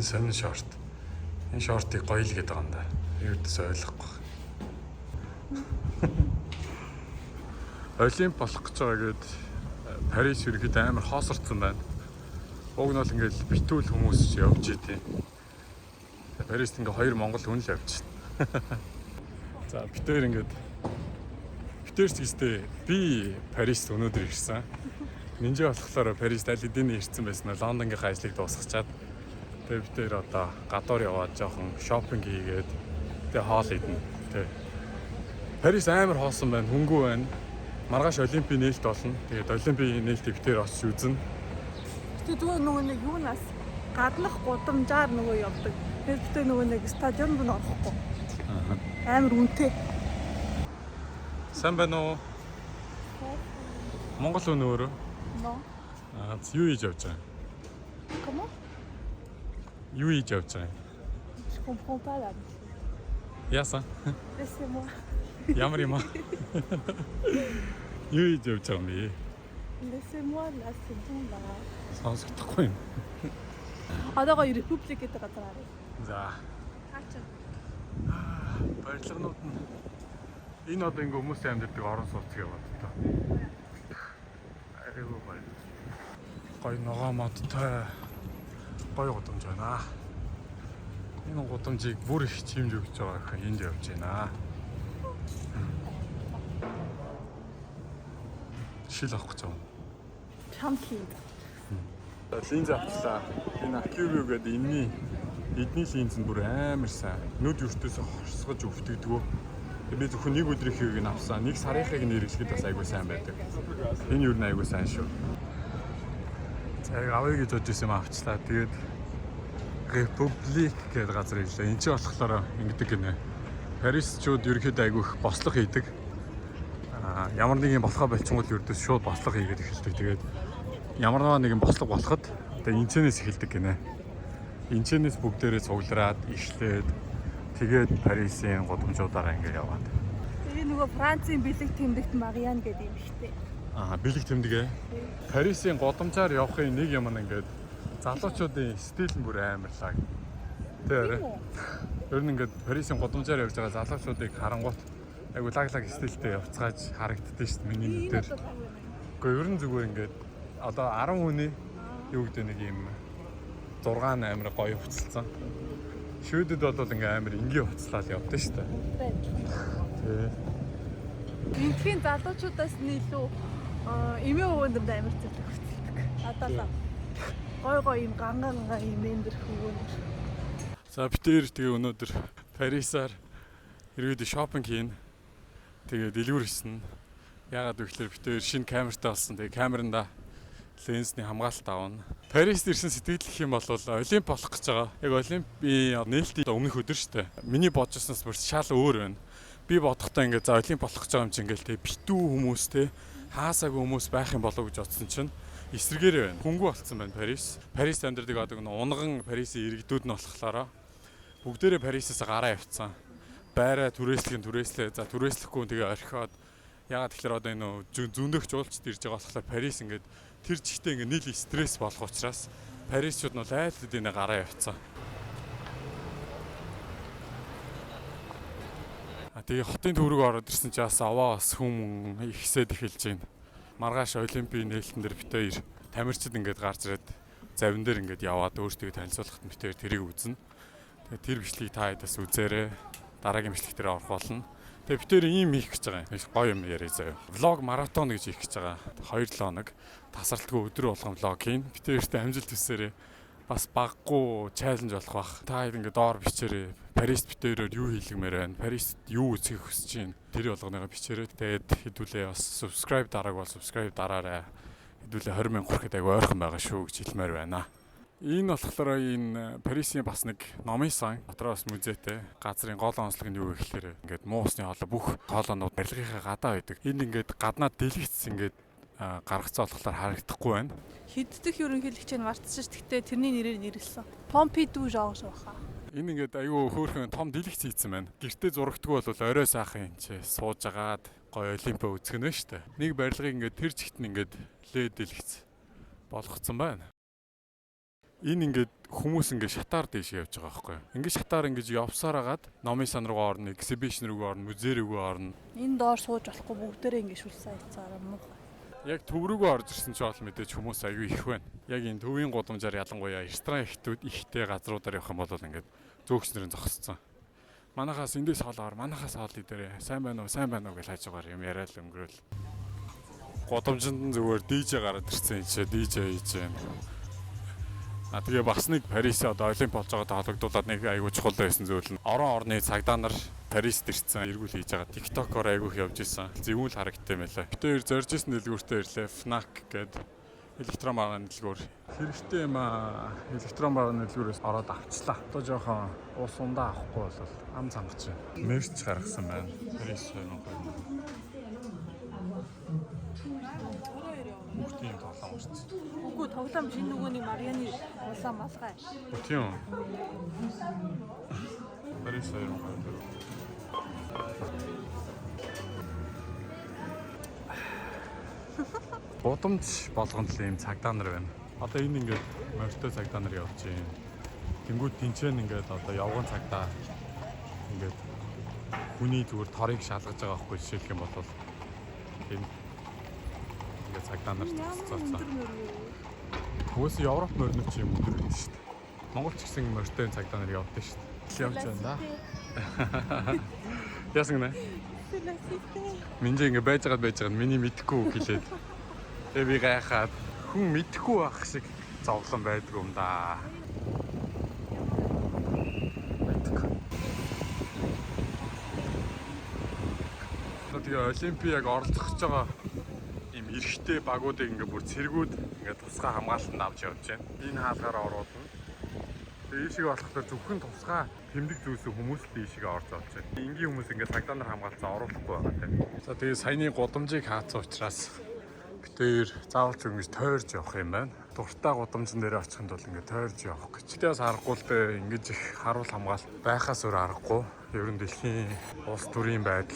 сонин шорт. Энэ шортыг гоё л гэдэг юм да. Юудэс ойлгохгүй. Олимп болох гэж байгаа гээд Парис ерөөд амар хоосорцсон байна. Уг нь бол ингээд битүүл хүмүүс явж идэв. Парист ингээ 2 монгол хүн л явж байна. За битээр ингээд битээрч гэжтэй би Парист өнөөдөр ирсэн. Нинжи болохоор Парист аль хэдийн ирсэн байсан. Лондонгийнхаа ажлыг дуусгачаад тэгээ битээр одоо гадуур яваад жоохон шопинг хийгээд тэгээ хоол идэнэ. Тэгээ Парис амар хоосон байна, хөнгүү байна. Маргааш Олимпийн нээлт болно. Тэгээд Олимпийн нээлтийг битээр очиж үзнэ. Тэгтээ зүгээр нөгөө нэг юунаас гаднах гудамжаар нөгөө явдаг. Тэгтээ нөгөө нэг стадионд нь орохгүй. Амар үнэтэй. Сайн байна уу? Монгол хүн өөрөө. Non. Юу хийж явж байгаа? Comment? Юу хийж явж байгаа? Je comprends pas là. Яасан? Laissez-moi. Ямар юм аа? Юу хийж явж байгаа юм бэ? Laissez-moi là, c'est bon là. Сонсогдохгүй юм. Одоогоо Републик гэдэг газар арай. За. Хаач. Барилгынууд нь энэ одоо ингээ хүмүүсийн амьдардаг орон сууцг яваад та. Айгуу гоё. Гоё ногоо модтой. Гоё гудамж байна. Энэ гудамжийг бүр их чимж өгч байгаа хэрэг энд явж байна. Шил авах гэж байна. Чамхи. Линз авчлаа. Энэ Акюбио гэдэг энэний эдний линз нь бүр амар сайн. Нүд өртөөс хорсгож өвтгдөгөө. Би зөвхөн нэг өдрийнхийг нь авсан. Нэг сарынхыг нь хэрэглэхэд бас айгүй сайн байдаг. Энэ юу н айгүй сайн шүү. За яг авъя гэж бодож исэн юм авчлаа. Тэгээд Републик гэдэг газар ирлээ. Энд чи болохоор ингэдэг гинэ. Парисчууд ерөөхдөө айгүй их бослого хийдэг. Ямар нэг юм болохоо болчихвол ердөөс шууд бослого хийгээд эхэлдэг. Тэгээд ямар нэг юм бослого болоход тэгээд энэчнээс эхэлдэг гинэ. Энэчнээс бүгдээрээ цуглараад ишлээд тэгээд Парисын гудамжуудаараа ингэ яваад. Тэгээ нөгөө Францын бэлэг тэмдэгт Мариан гэдэг юм шттэ. Бэлэг тэмдэгэ. Парисын гудамжаар явахын нэг юм нь ингээд залуучуудын стил нь бүр амарлаа. Тэр ер нь ингээд Парисын гудамжаар явж байгаа залуучуудыг харангуут айгу лаглаг стилтэй явцгааж харагддээ шүү дээ миний нүдээр. Гэхдээ ер нь зүгээр ингээд одоо 10 хүний юу гэдэг нэг юм 6 амир гоё хувцалсан. Шүүдэд бол ингээм амир энгийн хувцлаад явдсан шүү дээ. Тий. Энэхийн залуучуудаас нь илүү эмээ өвөнд амир зэрэг хувцалдаг. Одоо л гой юм ганган эмэндэр хөвөн. За битээр тэгээ өнөөдөр Парисаар ирээд шопинг хийн. Тэгээ дэлгүүр хийсэн. Яагаад гэвэл битээр шинэ камертай болсон. Тэгээ камеранда ленсний хамгаалалт авна. Парист ирсэн сэтгэл гэх юм бол Олимп болох гэж байгаа. Яг Олимпийн нээлтийн өмнөх өдөр шүү дээ. Миний бодсноос бүр шал өөр байна. Би бодохдоо ингээд за Олимп болох гэж байгаа юм чинь ингээл те битүү хүмүүс те хаасаагүй хүмүүс байх юм болов гэж бодсон чинь эсрэгээрээ байна. Хөнгүү болцсон байна Парис. Парис амьдардаг одоо унган Парисын иргэдүүд нь болохоор бүгдээрээ Парисаас гараа явцсан. Байраа түрээслээ. За түрээслэхгүй тэгээ орхиод ягаад тэгэхээр одоо энэ зөндөгч уулзт ирж байгаа болохоор Парис ингээд тэр чигтээ ингээд нийл стресс болох учраас Парисчууд нь айл хэдийнэ гараа явцсан. Тэгээ хотын төв рүү ороод ирсэн чи бас аваа бас хүм ихсээд эхэлж байна. Маргааш Олимпийн нээлтэн дээр бит хоёр тамирчид ингээд гарч ирээд завин дээр ингээд яваад өөртөө танилцуулахад бит хоёр тэрийг үзнэ. Тэгээ тэр бичлэгийг та хэдас үзээрэй. Дараагийн бичлэг дээр орох болно. Тэгээ бит хоёр ийм хийх гэж байгаа юм. Гоё юм яриа заяа. Влог маратон гэж хийх гэж байгаа. 2-7 хоног тасралтгүй өдөр болгон влог хийн. Бит хоёрт амжилт хүсээрэй. Бас баггүй чаленж болох бах. Та хэд ингээд доор бичээрэй. Парист бит хоёроор юу хийлгэмээр байна? Парист юу үзэх хүсэж байна? Тэр болгоныгоо бичээрэй. Тэгээд хэдүүлээ бас subscribe дарааг бол subscribe дараарай. Хэдүүлээ 20,000 хүрэхэд айгүй ойрхон байгаа шүү гэж хэлмээр байна. Энэ болохоор энэ Парисын бас нэг номын сан. Дотроос музейтэй. Газрын гол онцлог нь юу гэхээр ингээд муу усны хоолой бүх хоолойнууд барилгынхаа гадаа байдаг. Энэ ингээд гаднаад дэлгэц ингээд гаргацсан болохоор харагдахгүй байна. Хэддэх ерөнхийлөгч нь мартсан ш. Тэгтээ тэрний нэрээр нэрлсэн. Помпиду Жорж баха. Энэ ингээд аюу хөөрхөн том дэлгэц хийцэн байна. Гэртээ зурагдгүй бол орой сайхан юм чи сууж агаад гоё олимпиа үзгэнэ штэ. Нэг барилгыг ингээд тэр чигт нь ингээд лед дэлгэц болгоцсон байна. Энэ ингээд хүмүүс ингээд шатаар дэш явж байгаа байхгүй. Ингээд шатаар ингээд явсаар агаад номын сан руугаа орно, exhibition руугаа орно, музей руугаа орно. Энэ доор сууж болохгүй бүгдээрээ ингэ шүлсэн айцаараа муу. Яг төв рүүгээ орж ирсэн ч бол мэдээж хүмүүс аягүй их байна. Яг энэ төвийн гудамжаар ялангуяа ресторан ихтэй газруудаар явах юм бол ингээд зөөгчнөрийн зогсцсон. Манахаас эндээс хоолоор, манахаас хоол идэрээ. Сайн байна уу гэж хайж байгаа юм яриад л өнгөрөөл. Гудамжинд зүгээр DJ гараад ирсэн юм чи DJ хийж байна. Тэгээ бас нэг Парис одоо Олимп болж байгаадаа холбогдуулаад нэг аягүй чухал байсан зүйл нь орон орны цагдаа нар Парист ирсэн эргүүл хийж байгаа. TikTok-оор аягүй явж исэн. Зөвүүл харагдсан байлаа. Бид хоёр зорж исэн дэлгүүртээ ирлээ. Fnac гэдэг электрон багааны дэлгүүр. Хэрэгтэй юм аа. Электрон багааны дэлгүүрээс ороод авчлаа. Одоо жоохон уус ундаа авахгүй бол ам цангаж байна. Мерч гаргасан байна. Парис байна уу? Мөртийн тоглоом шүү дээ. Үгүй тоглоом шинэ нөгөөний Марианы улаан малгай. Тийм. Парис юм байна. Гудамж болгонд л юм цагдаа нар байна. Одоо энэ ингээд морьтой цагдаа нар явж байна. Тэнгүүд тэнцэн ингээд одоо явган цагдаа ингээд хүний зүгээр торыг шалгаж байгаа байхгүй жишээлх юм бол энэ ингээд цагдаа нар цацсан. Хөөс Европ морины ч юм өндөр байдаг шүү дээ. Монгол ч гэсэн морьтой цагдаа нар явдаг шүү дээ. Явж байна да. Яасан гэнэ? Минь ингээ байж байгаа миний мэдхгүй хэлээд. Тэгээ би гайхаад хүн мэдхгүй байх шиг зовлон байдгүй юм да. Тэгээ Олимпиаг оролцох байгаа ийм эрэгтэй багуудыг ингээ бүр цэргүүд ингээ тусгай хамгаалтанд авч явж байна. Энэ хаалгаар оруулна. Тэгээ ийшээ болохоор зөвхөн тусгай тэмдэг зүйлс хүмүүс л ийшээ орж авч байна. Энгийн хүмүүс ингээ цагдаа нар хамгаалцаа оруулахгүй байгаа тийм. За тэгээ саяны гудамжийг хаацсан учраас битээр заавалч ингэж тойрж явах юм байна. Дуртай гудамжин дээр очиход бол ингээ тойрж явах гэж. Тэгээс харахгүй л дээ ингэж их харуул хамгаалт байхаас өөр аргагүй. Ер нь дэлхийн улс төрийн байдал,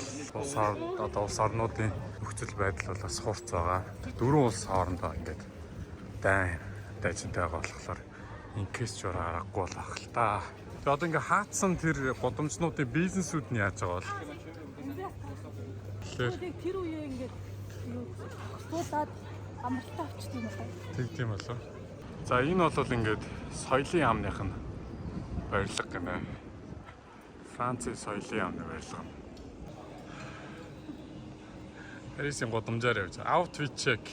улс орнуудын нөхцөл байдал бол бас хурц байгаа. Дөрвөн улс хоорондоо ингээд дайчинтай байгаа болохоор инкээс ч аргагүй болох л та. Тэгээ одоо ингээ хаацсан тэр гудамжнуудын бизнесүүд нь яаж байгаа бол тэр үеэ ингээд туулаад амралтаа авчт юм байна. Тэгдэм болов. За энэ бол ингээд соёлын яамных нь барилга гэнэ. Францын соёлын яамны барилга. Парисын гудамжаар явж байгаа. Outfit check.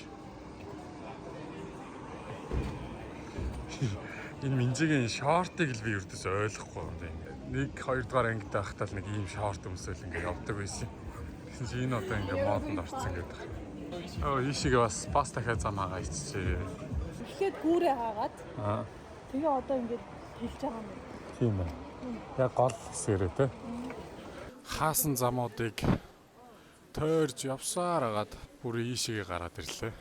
Энэ минжигийн шортыг л би ердөөс ойлгохгүй юм байна. Нэг 2 дугаар ангид байхдаа л нэг ийм шорт өмсөөл ингээд явдаг байсан. Тэгсэн чинь энэ одоо ингээд модонд орсон гэдэг. Ийшээгээ бас дахиад зам хагаа иччихээ. Тэгэхэд гүүрээ хаагаад. Тэгээ одоо ингээд хэлж байгаа юм. Тийм байна. Яг гол хэсгэрээ те. Хаасан замуудыг тойрж явсаар агаад бүр ийшээгээ гараад ирлээ.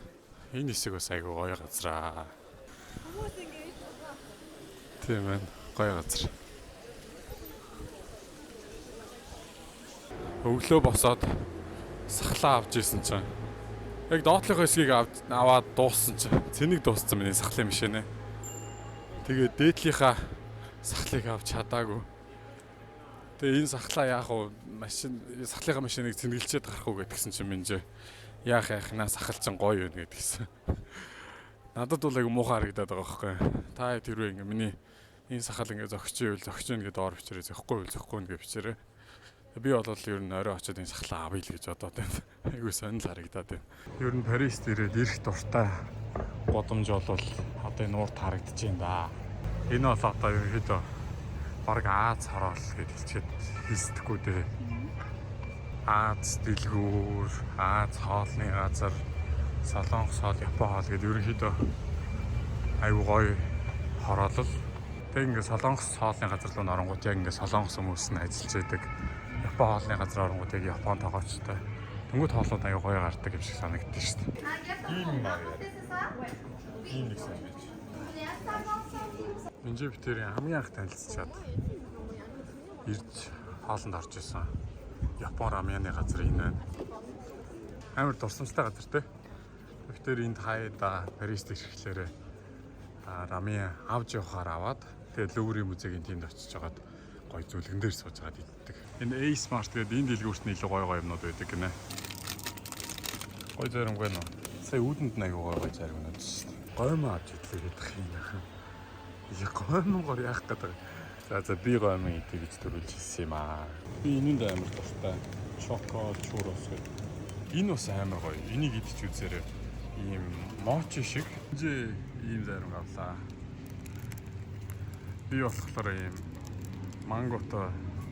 Энэ хэсэг бас айгүй гоё газраа. Хүмүүс ингээд Тийм байна. Гоё газар. Өглөө босоод сахлаа авч исэн чинь яг доотлох хэсгийг аваад дууссан чинь цэнийг дууссан миний сахлын машин ээ. Тэгээд дээдлийнхаа сахлыг авч чадаагүй. Тэгээ энэ сахлаа яах вэ? Сахлынхаа машиныг цэнгэлчээд гарах уу гэдгсэн чинь минь яах наа сахал чинь гоё юу гэдгсэн. Надад бол айгу муухай харагдаад байгаа байхгүй. Та тэрвээ ингээ миний энэ сахал ингээ зөгчөйвэл зөгчөн гэдэг ор бичээрээ зөхгүй ингээ бичээрээ. Би бол ер нь орой очиод энэ сахлаа авъя л гэж бодоод байна. Айгу сонирхол харагдаад байна. Ер нь Парист ирээд ирэх дуртай гудамж бол одоо энэ урд харагдаж байна да. Энэ бол одоо ерөнхийдөө бараг Аз хороол гэж хэлчихэд хэлсдэхгүй дээ. Аз дэлгүүр, Аз хоолны газар, Солонгос хоол, Япон хоол гэдэг ерөнхийдөө айгу гоё хороолол. Тэг ингээ Солонгос хоолны газар руу оронгууд яг ингээ Солонгос хүмүүс нь ажиллаж байдаг. Япон хоолны газар оронгууд яг Япон тоогоочтой. Тэнгүүд хоолнууд аюу гоё гардаг юм шиг санагддаг шүү дээ. Ийм маа. Ийм нэг сайн байж. Энд битэрийн хамгийн анх танилцчаад ирж хоолнд орж исэн. Япон рамяны газар энэ байна. Амар дурсамжтай газар те. Битэр энд хаяада Парист ирэхлээрээ Рамен авч явахаар аваад тэгээд Луврын музейгийн тэнд очиж жагаад гоё зүлгэн дээр сууж жагаад иддэг. Энэ A-Smart гэдэг энэ дэлгүүрт нь илүү гоё юмнууд байдаг гинэ. Гоё зарим гэнэ. Сая үүдэнд нь аягүй гоё зарим нь шүү дээ. Гоймоо авч идлээ гэдэг юм яахан. Их гоймоогоор яах гэдэг. За би гоймоо идэх гэж төрүүлж хэлсэн юм аа. Би энэнд амар дуртай. Choco churros гэдэг. Энэ бас амар гоё. Энийг идчих үзээрэй. Ийм мочи шиг. Ийм зарим авлаа. Би болохоор ийм манготой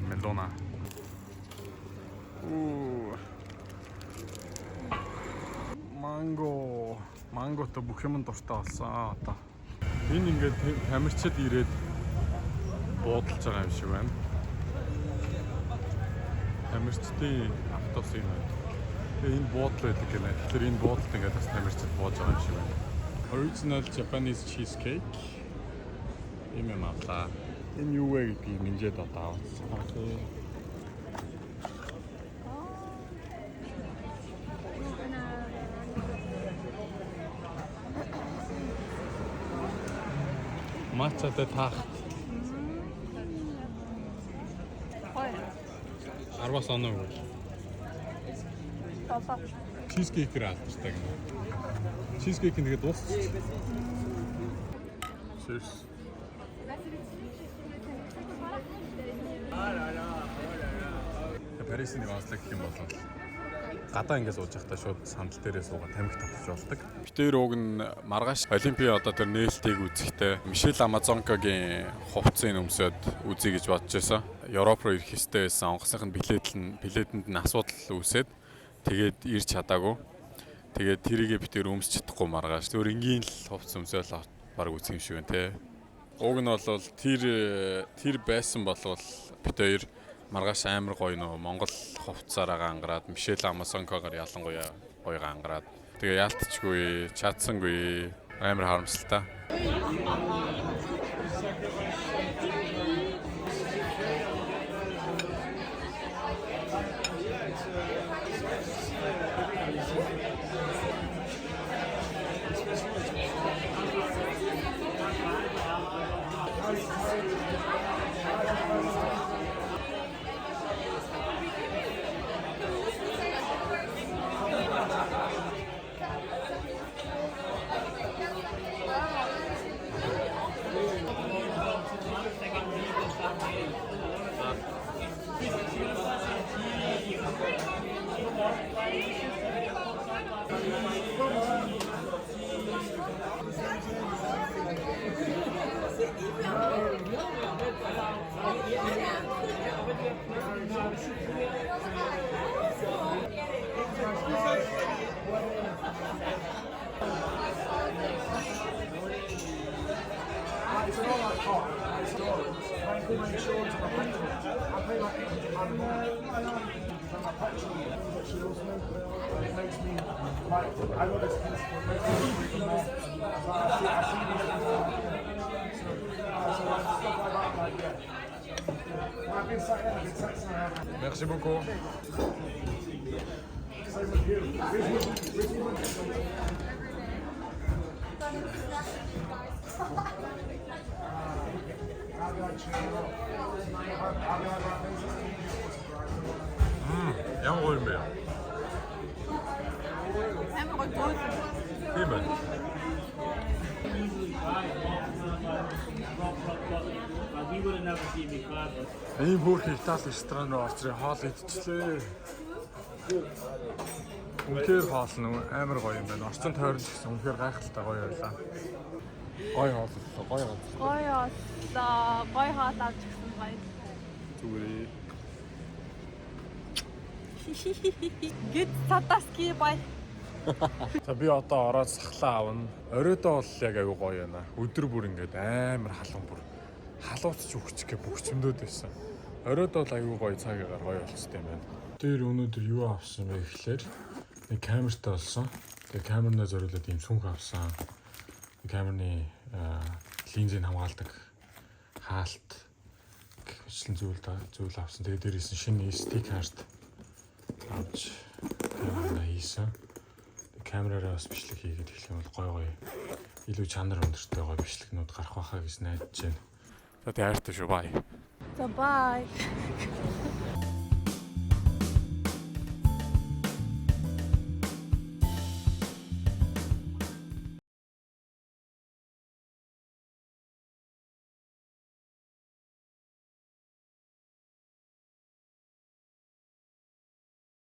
мелона. Манготой бүх юм дуртай болсон одоо. Энэ ингээд тамирчид ирээд буудалж байгаа юм шиг байна. Тамирчдын автобус юм байна. Энэ буудал байдаг гэнэ. Тэгэхээр энэ буудалд ингээд бас тамирчид бууж байгаа юм шиг байна. Original Japanese cheesecake. Ийм юм авлаа. Энэ юу вэ гэдгийг минжээд одоо авсан. Окей. Матчатай таахт. 10-аас оноо өгөөч. Чизкейкээр алдартай гэнэ. Чизкейк нэгэ дуусчих. Cheers. Парисын нэг онцлог гэх юм бол гадаа ингээд сууж байхдаа шууд сандал дээрээ суугаад тамхи татж болдог. Битээр уг нь маргааш Олимпийн одоо тэр нээлтийг үзэхдээ Мишель Амазонкагийн хувцсыг өмсөд үзье гэж бодож байсан. Европ руу ирэх ёстой байсан. Онгоцны билетэнд нь асуудал үүсээд тэгээд ирж чадаагүй. Тэгээд тэрийгээ битээр өмсч чадахгүй маргааш. Тэр энгийн л хувцс өмсөөл баг үзэх юм шиг байна те. Уг нь бол тэр байсан болвол битээр маргааш амар гоё нөө Монгол хувцсаараа ангараад Мишель Амазонкагаар ялангуяа гоёга ангараад тэгээ яалтчгүй чадсангүй амар харамсалтай. Merci beaucoup. Ямар гоё юм бэ? Амар гоё. Тийм ээ. Энэ бүх Итали ресторан руу орж ирээ хоол идчихлээ. Үнэхээр хоол нь амар гоё юм байна. Орчин тойрон ч гэсэн үнэхээр гайхалтай гоё байлаа. Гоё хоол боллоо, гоё хоол. Гоё хоол авч гисэн гоё. Зүгээр. Гэт цатаски бай. За би одоо ороод сахлаа авна. Оройдоо бол яг аюу гоё байна. Өдөр бүр ингээд амар халуун бүр халууцч өгчих гэ бүгчмдөөд байсан. Оройдоо бол аюу гоё цагаагаар гоё болчихсон юм байна. Тэр өнөөдөр юу авсан бэ гэхлээр нэг камертай болсон. Тэгээ камернаа зориулаад ийм сүнх авсан. Камерны линзийг хамгаалдаг хаалт гихчлэн зүйл авсан. Тэгээ дээрээс нь шинэ SD карт авч камераа хийсэн. камераараа бас бичлэг хийгээд эхлэх юм бол гой. Илүү чанар өндөртэй гой бичлэгнүүд гарах байхаа гэж найдаж байна. За тэгээ хайртай шүү. Бай. За бай.